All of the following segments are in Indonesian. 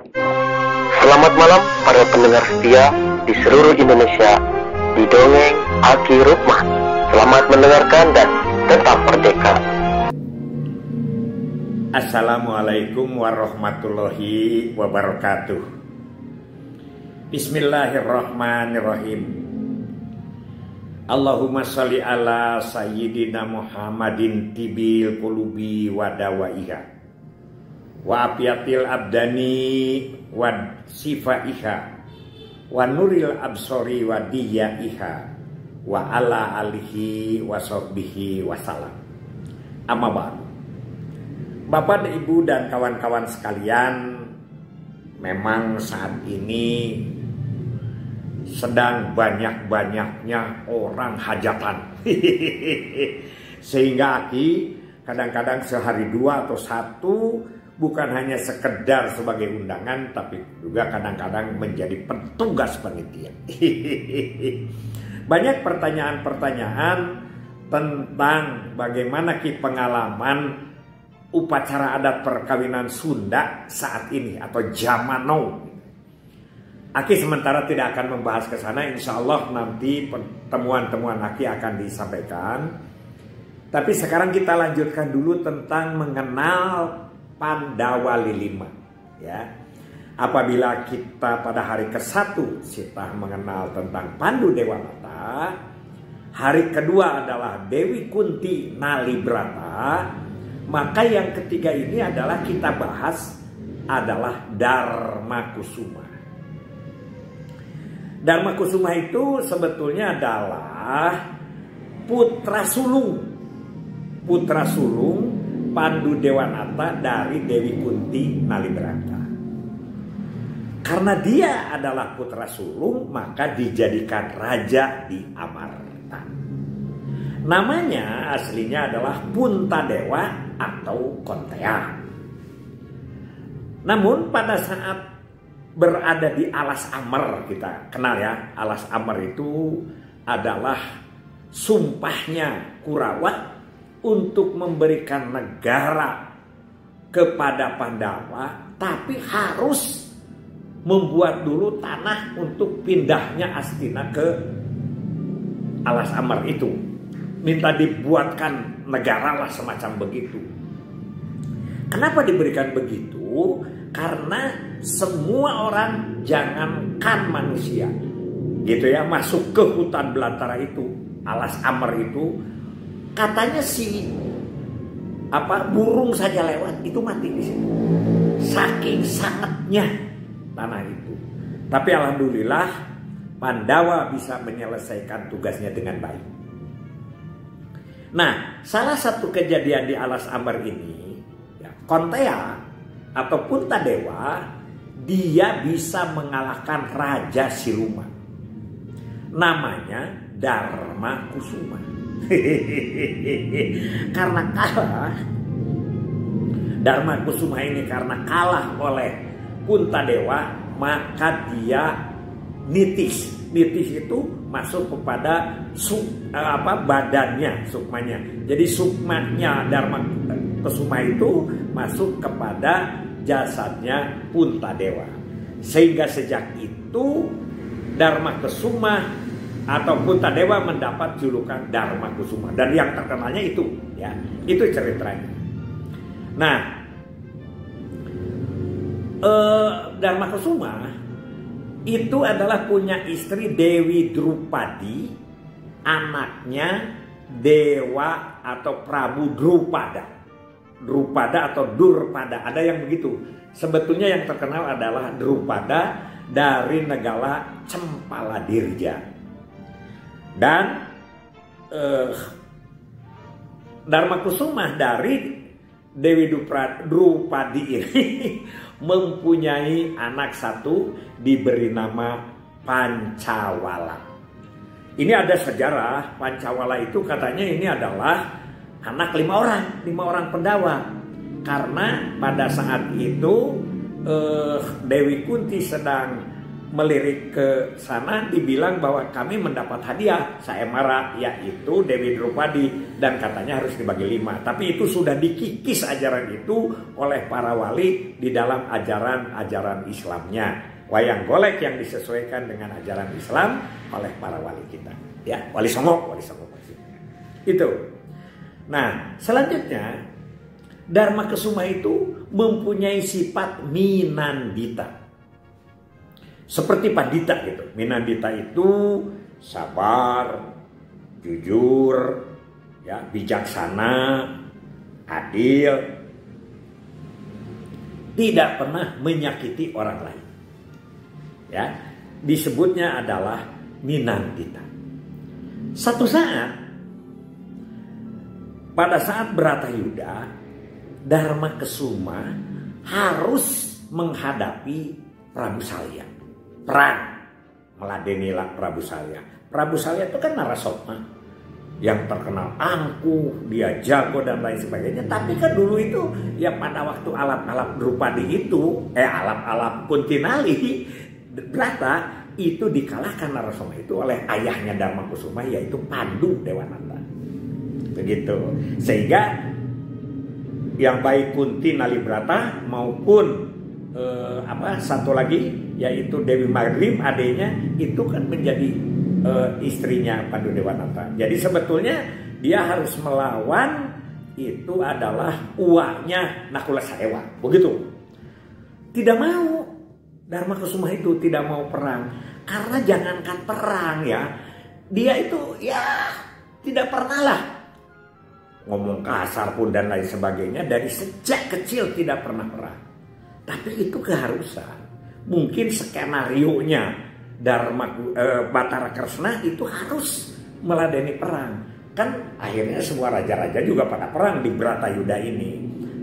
Selamat malam para pendengar setia di seluruh Indonesia di Dongeng Aki Rukman. Selamat mendengarkan dan tetap merdeka. Assalamualaikum warahmatullahi wabarakatuh. Bismillahirrahmanirrahim. Allahumma sholli ala sayyidina Muhammadin tibil qulubi wa dawaiha wa afiatil abdani wa sifaiha wa nuril absori wa diyaiha wa ala alihi wa sahbihi wa salam. Amma ba'du. Bapak, Ibu, dan kawan-kawan sekalian, memang saat ini sedang banyak-banyaknya orang hajatan. Sehingga Aki kadang-kadang sehari dua atau satu bukan hanya sekedar sebagai undangan, tapi juga kadang-kadang menjadi petugas panitia. Banyak pertanyaan-pertanyaan tentang bagaimana pengalaman upacara adat perkawinan Sunda saat ini atau zaman now. Aki sementara tidak akan membahas ke sana, insya Allah nanti temuan-temuan Aki akan disampaikan. Tapi sekarang kita lanjutkan dulu tentang mengenal Pandawa Lilima. Ya, apabila kita pada hari ke-1 kita mengenal tentang Pandu Dewamata, hari kedua adalah Dewi Kunti Nalibrata, maka yang ketiga ini adalah kita bahas adalah Darmakusuma. Darmakusuma itu sebetulnya adalah putra sulung Pandu Dewanata dari Dewi Kunti Nalibrata. Karena dia adalah putra sulung, maka dijadikan raja di Amarta. Namanya aslinya adalah Puntadewa atau Kontea. Namun pada saat berada di Alas Amar, kita kenal ya, Alas Amar itu adalah sumpahnya Kurawa untuk memberikan negara kepada Pandawa, tapi harus membuat dulu tanah untuk pindahnya Astina ke Alas Amar itu. Minta dibuatkan negara lah semacam begitu. Kenapa diberikan begitu? Karena semua orang, jangankan manusia gitu ya, masuk ke hutan belantara itu, Alas Amar itu, katanya burung saja lewat itu mati di situ. Saking sangatnya tanah itu. Tapi alhamdulillah Pandawa bisa menyelesaikan tugasnya dengan baik. Nah, salah satu kejadian di Alas Amar ini, ya, Kontea atau Puntadewa, dia bisa mengalahkan Raja Siluman. Namanya Darmakusuma. Karena kalah, Darmakusuma ini karena kalah oleh Puntadewa, maka dia nitis. Nitis itu masuk kepada badannya, sukmanya. Jadi sukmanya Darmakusuma itu masuk kepada jasadnya Puntadewa. Sehingga sejak itu Darmakusuma atau Puntadewa mendapat julukan Darmakusuma. Dan yang terkenalnya itu, ya, itu ceritanya. Nah, Darmakusuma itu adalah punya istri Dewi Drupadi, anaknya Dewa atau Prabu Drupada. Drupada atau Durpada, ada yang begitu. Sebetulnya yang terkenal adalah Drupada dari negara Cempaladirja. Dan Darmakusuma dari Dewi Drupadi ini mempunyai anak satu, diberi nama Pancawala. Ini ada sejarah. Pancawala itu katanya ini adalah anak 5 orang Pandawa. Karena pada saat itu Dewi Kunti sedang melirik ke sana dibilang bahwa kami mendapat hadiah sayembara yaitu Dewi Drupadi dan katanya harus dibagi 5. Tapi itu sudah dikikis ajaran itu oleh para wali di dalam ajaran Islamnya. Wayang golek yang disesuaikan dengan ajaran Islam oleh para wali kita. Ya, Wali Songo maksudnya. Itu. Nah, selanjutnya Dharma Kesuma itu mempunyai sifat minandita. Seperti Pandita gitu. Minandita itu sabar, jujur, ya, bijaksana, adil, tidak pernah menyakiti orang lain. Ya, disebutnya adalah minandita. Satu saat, pada saat Bharatayuda, Dharma Kesuma harus menghadapi Prabu Salya. Perang meladeni Prabu Salya. Prabu Salya itu kan Narasoma yang terkenal angkuh, dia jago dan lain sebagainya. Tapi kan dulu itu ya pada waktu alap-alap Drupadi itu, alap-alap Kuntinali, Brata itu dikalahkan Narasoma itu oleh ayahnya Dharma Kesuma yaitu Pandu Dewanata. Begitu. Sehingga yang baik Kunti Nalibrata maupun satu lagi yaitu Dewi Magrim adiknya itu kan menjadi istrinya Pandu Dewanata. Jadi sebetulnya dia harus melawan itu adalah uaknya Nakula Sadewa. Begitu. Tidak mau Dharma Kesuma itu tidak mau perang karena jangankan perang ya, dia itu ya tidak pernah lah ngomong kasar pun dan lain sebagainya, dari sejak kecil tidak pernah perang. Tapi itu keharusan. Mungkin skenario-nya Batara Kresna itu harus meladeni perang. Kan akhirnya semua raja-raja juga pada perang di Bharatayuda ini.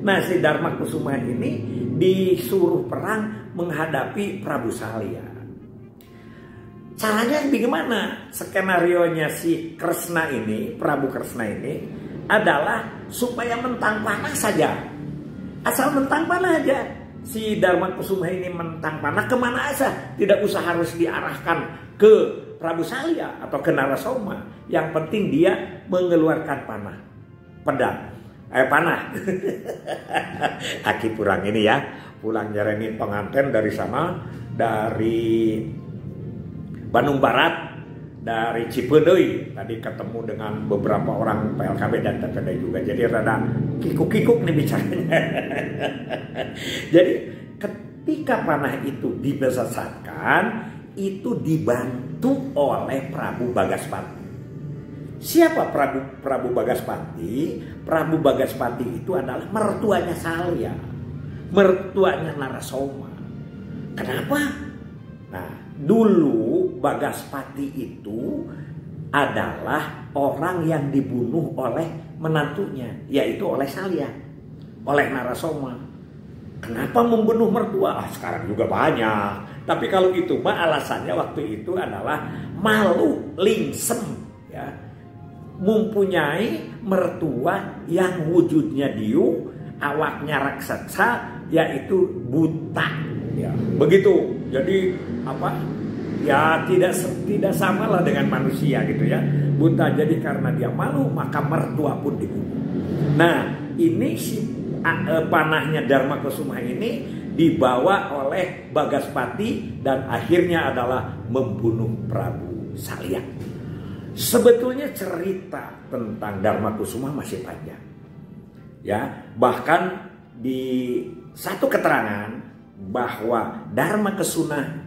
Nah, si Dharma Kesuma ini disuruh perang menghadapi Prabu Salya. Caranya bagaimana? Skenario-nya si Kresna ini, Prabu Kresna ini adalah supaya mentang panah saja. Asal mentang panah aja. Si Dharma Kesuma ini mentang panah kemana aja. Tidak usah harus diarahkan ke Prabu Salya atau ke Narasoma. Yang penting dia mengeluarkan panah. Pedang. Panah. Aki pulang ini ya. Pulang nyerengin pengantin dari sana. Dari Bandung Barat. Dari Cipeudeuy. Tadi ketemu dengan beberapa orang PLKB dan TPD juga. Jadi rada kikuk-kikuk nih bicaranya. Jadi ketika panah itu dibesarkan, itu dibantu oleh Prabu Bagaspati. Siapa Prabu Bagaspati? Prabu Bagaspati itu adalah mertuanya Salya, mertuanya Narasoma. Kenapa? Nah, dulu Bagaspati itu adalah orang yang dibunuh oleh menantunya, yaitu oleh Salya, oleh Narasoma. Kenapa membunuh mertua? Sekarang juga banyak. Tapi kalau itu mah alasannya waktu itu adalah malu, lingsem, ya. Mempunyai mertua yang wujudnya diu, awaknya raksasa, yaitu buta. Ya, begitu. Jadi apa? Ya tidak sama lah dengan manusia gitu ya. Buta, jadi karena dia malu maka mertua pun dibunuh. Nah, ini si panahnya Dharma Kesuma ini dibawa oleh Bagaspati dan akhirnya adalah membunuh Prabu Salya. Sebetulnya cerita tentang Dharma Kesuma masih panjang. Ya, bahkan di satu keterangan bahwa Dharma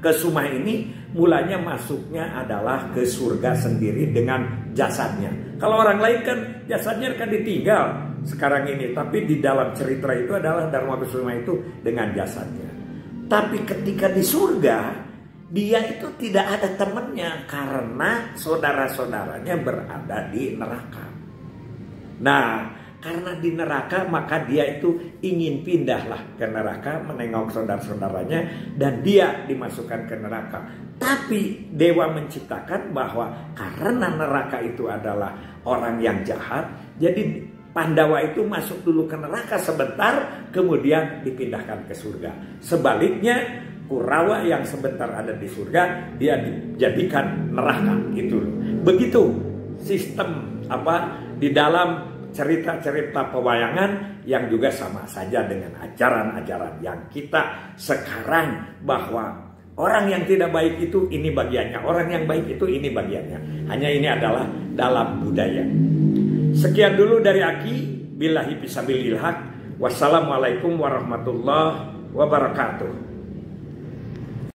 Kesuma ini mulanya masuknya adalah ke surga sendiri dengan jasadnya. Kalau orang lain kan jasadnya kan ditinggal sekarang ini, tapi di dalam cerita itu adalah Dharma Kesuma itu dengan jasadnya. Tapi ketika di surga dia itu tidak ada temannya karena saudara-saudaranya berada di neraka. Nah, karena di neraka maka dia itu ingin pindahlah ke neraka menengok saudara-saudaranya dan dia dimasukkan ke neraka. Tapi dewa menciptakan bahwa karena neraka itu adalah orang yang jahat, jadi Pandawa itu masuk dulu ke neraka sebentar kemudian dipindahkan ke surga. Sebaliknya Kurawa yang sebentar ada di surga dia dijadikan neraka gitu loh. Begitu sistem di dalam cerita-cerita pewayangan yang juga sama saja dengan ajaran-ajaran yang kita sekarang, bahwa orang yang tidak baik itu ini bagiannya, orang yang baik itu ini bagiannya. Hanya ini adalah dalam budaya. Sekian dulu dari Aki. Billahi fisabilil haq. Wassalamualaikum warahmatullahi wabarakatuh.